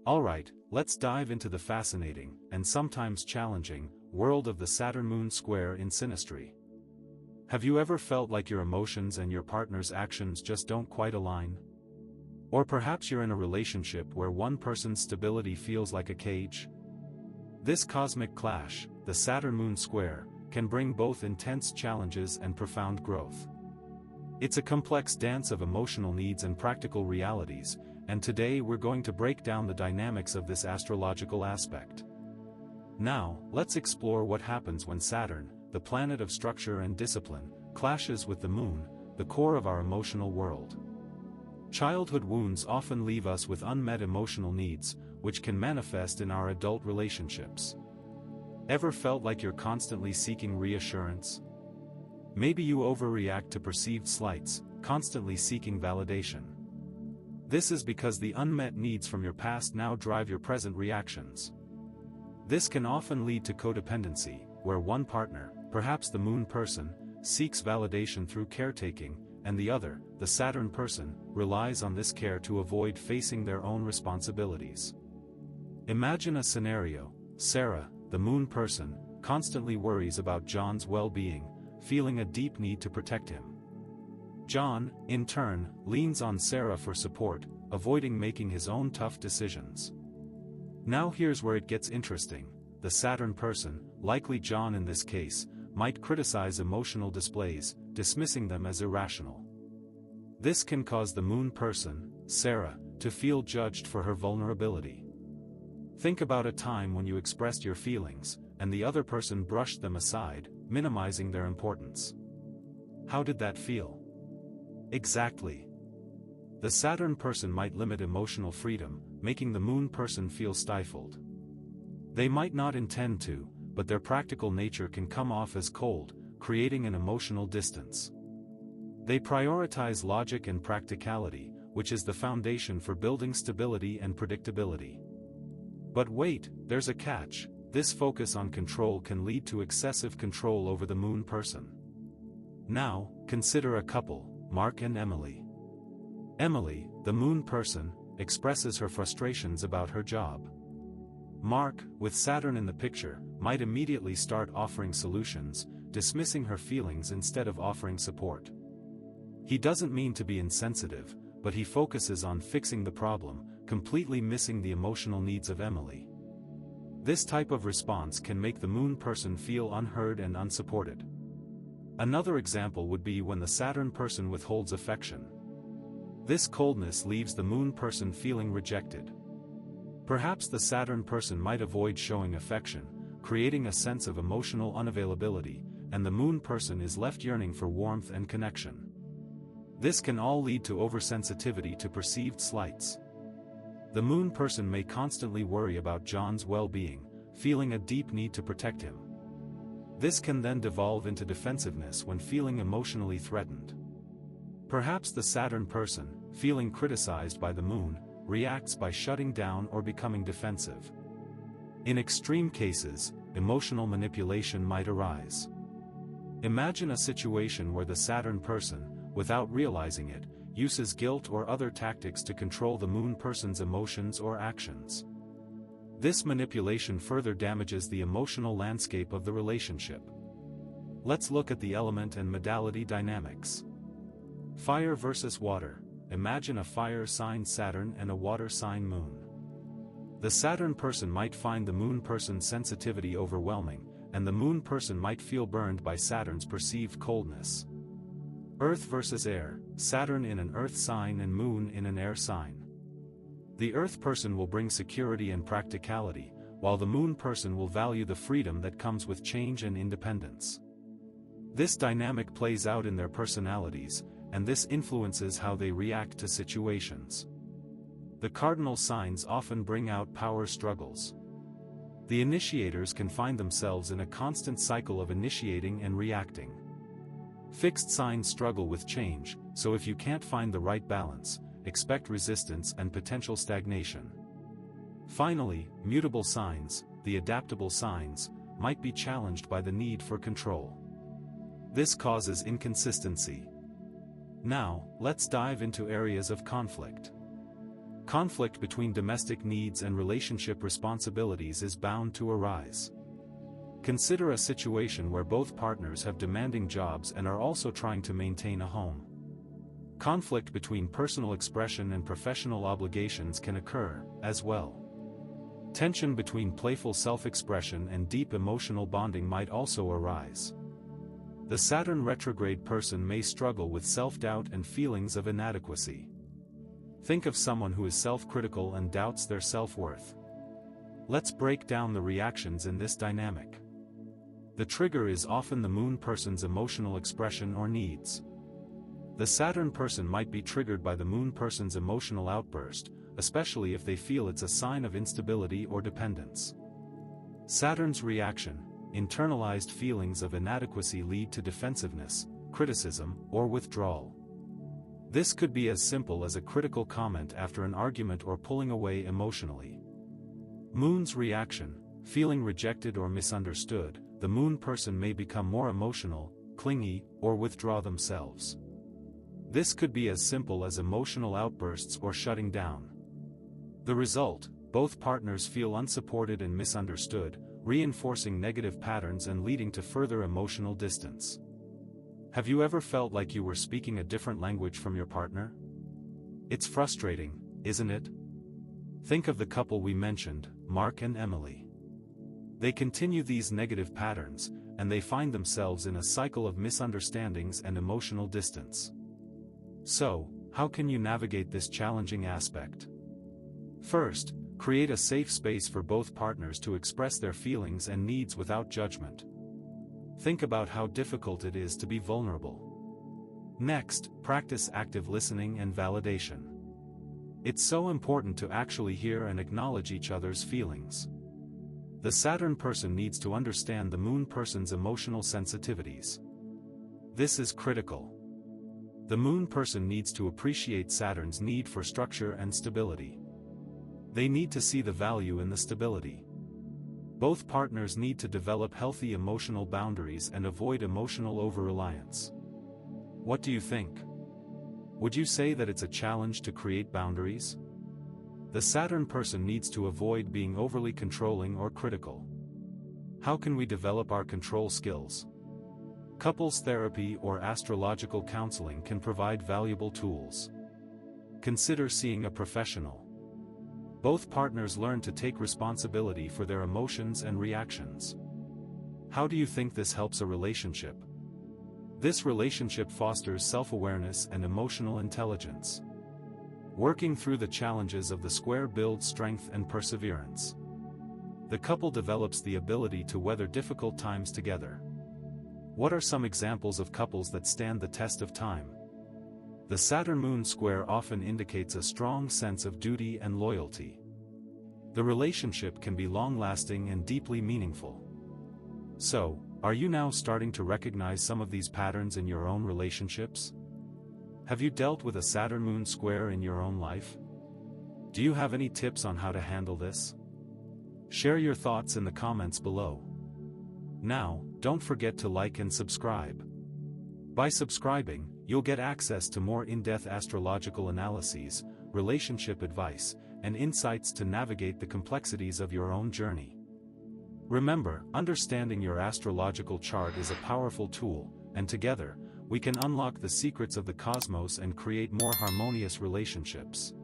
Alright, let's dive into the fascinating, and sometimes challenging, world of the Saturn-Moon square in Synastry. Have you ever felt like your emotions and your partner's actions just don't quite align? Or perhaps you're in a relationship where one person's stability feels like a cage? This cosmic clash, the Saturn-Moon square, can bring both intense challenges and profound growth. It's a complex dance of emotional needs and practical realities, and today we're going to break down the dynamics of this astrological aspect. Now, let's explore what happens when Saturn, the planet of structure and discipline, clashes with the Moon, the core of our emotional world. Childhood wounds often leave us with unmet emotional needs, which can manifest in our adult relationships. Ever felt like you're constantly seeking reassurance? Maybe you overreact to perceived slights, constantly seeking validation. This is because the unmet needs from your past now drive your present reactions. This can often lead to codependency, where one partner, perhaps the Moon person, seeks validation through caretaking, and the other, the Saturn person, relies on this care to avoid facing their own responsibilities. Imagine a scenario: Sarah, the Moon person, constantly worries about John's well-being, feeling a deep need to protect him. John, in turn, leans on Sarah for support, avoiding making his own tough decisions. Now here's where it gets interesting. The Saturn person, likely John in this case, might criticize emotional displays, dismissing them as irrational. This can cause the Moon person, Sarah, to feel judged for her vulnerability. Think about a time when you expressed your feelings, and the other person brushed them aside, minimizing their importance. How did that feel? Exactly. The Saturn person might limit emotional freedom, making the Moon person feel stifled. They might not intend to, but their practical nature can come off as cold, creating an emotional distance. They prioritize logic and practicality, which is the foundation for building stability and predictability. But wait, there's a catch: this focus on control can lead to excessive control over the Moon person. Now, consider a couple, Mark and Emily. Emily, the Moon person, expresses her frustrations about her job. Mark, with Saturn in the picture, might immediately start offering solutions, dismissing her feelings instead of offering support. He doesn't mean to be insensitive, but he focuses on fixing the problem, completely missing the emotional needs of Emily. This type of response can make the Moon person feel unheard and unsupported. Another example would be when the Saturn person withholds affection. This coldness leaves the Moon person feeling rejected. Perhaps the Saturn person might avoid showing affection, creating a sense of emotional unavailability, and the Moon person is left yearning for warmth and connection. This can all lead to oversensitivity to perceived slights. The Moon person may constantly worry about John's well-being, feeling a deep need to protect him. This can then devolve into defensiveness when feeling emotionally threatened. Perhaps the Saturn person, feeling criticized by the Moon, reacts by shutting down or becoming defensive. In extreme cases, emotional manipulation might arise. Imagine a situation where the Saturn person, without realizing it, uses guilt or other tactics to control the Moon person's emotions or actions. This manipulation further damages the emotional landscape of the relationship. Let's look at the element and modality dynamics. Fire versus water. Imagine a fire sign Saturn and a water sign Moon. The Saturn person might find the Moon person's sensitivity overwhelming, and the Moon person might feel burned by Saturn's perceived coldness. Earth versus air. Saturn in an earth sign and Moon in an air sign. The Earth person will bring security and practicality, while the Moon person will value the freedom that comes with change and independence. This dynamic plays out in their personalities, and this influences how they react to situations. The cardinal signs often bring out power struggles. The initiators can find themselves in a constant cycle of initiating and reacting. Fixed signs struggle with change, so if you can't find the right balance, expect resistance and potential stagnation. Finally, mutable signs, the adaptable signs, might be challenged by the need for control. This causes inconsistency. Now, let's dive into areas of conflict. Conflict between domestic needs and relationship responsibilities is bound to arise. Consider a situation where both partners have demanding jobs and are also trying to maintain a home. Conflict between personal expression and professional obligations can occur, as well. Tension between playful self-expression and deep emotional bonding might also arise. The Saturn retrograde person may struggle with self-doubt and feelings of inadequacy. Think of someone who is self-critical and doubts their self-worth. Let's break down the reactions in this dynamic. The trigger is often the Moon person's emotional expression or needs. The Saturn person might be triggered by the Moon person's emotional outburst, especially if they feel it's a sign of instability or dependence. Saturn's reaction, internalized feelings of inadequacy lead to defensiveness, criticism, or withdrawal. This could be as simple as a critical comment after an argument or pulling away emotionally. Moon's reaction, feeling rejected or misunderstood, the Moon person may become more emotional, clingy, or withdraw themselves. This could be as simple as emotional outbursts or shutting down. The result, both partners feel unsupported and misunderstood, reinforcing negative patterns and leading to further emotional distance. Have you ever felt like you were speaking a different language from your partner? It's frustrating, isn't it? Think of the couple we mentioned, Mark and Emily. They continue these negative patterns, and they find themselves in a cycle of misunderstandings and emotional distance. So, how can you navigate this challenging aspect? First, create a safe space for both partners to express their feelings and needs without judgment. Think about how difficult it is to be vulnerable. Next, practice active listening and validation. It's so important to actually hear and acknowledge each other's feelings. The Saturn person needs to understand the Moon person's emotional sensitivities. This is critical. The Moon person needs to appreciate Saturn's need for structure and stability. They need to see the value in the stability. Both partners need to develop healthy emotional boundaries and avoid emotional over-reliance. What do you think? Would you say that it's a challenge to create boundaries? The Saturn person needs to avoid being overly controlling or critical. How can we develop our control skills? Couples therapy or astrological counseling can provide valuable tools. Consider seeing a professional. Both partners learn to take responsibility for their emotions and reactions. How do you think this helps a relationship? This relationship fosters self-awareness and emotional intelligence. Working through the challenges of the square builds strength and perseverance. The couple develops the ability to weather difficult times together. What are some examples of couples that stand the test of time? The Saturn-Moon square often indicates a strong sense of duty and loyalty. The relationship can be long-lasting and deeply meaningful. So, are you now starting to recognize some of these patterns in your own relationships? Have you dealt with a Saturn-Moon square in your own life? Do you have any tips on how to handle this? Share your thoughts in the comments below. Now, don't forget to like and subscribe. By subscribing, you'll get access to more in-depth astrological analyses, relationship advice, and insights to navigate the complexities of your own journey. Remember, understanding your astrological chart is a powerful tool, and together, we can unlock the secrets of the cosmos and create more harmonious relationships.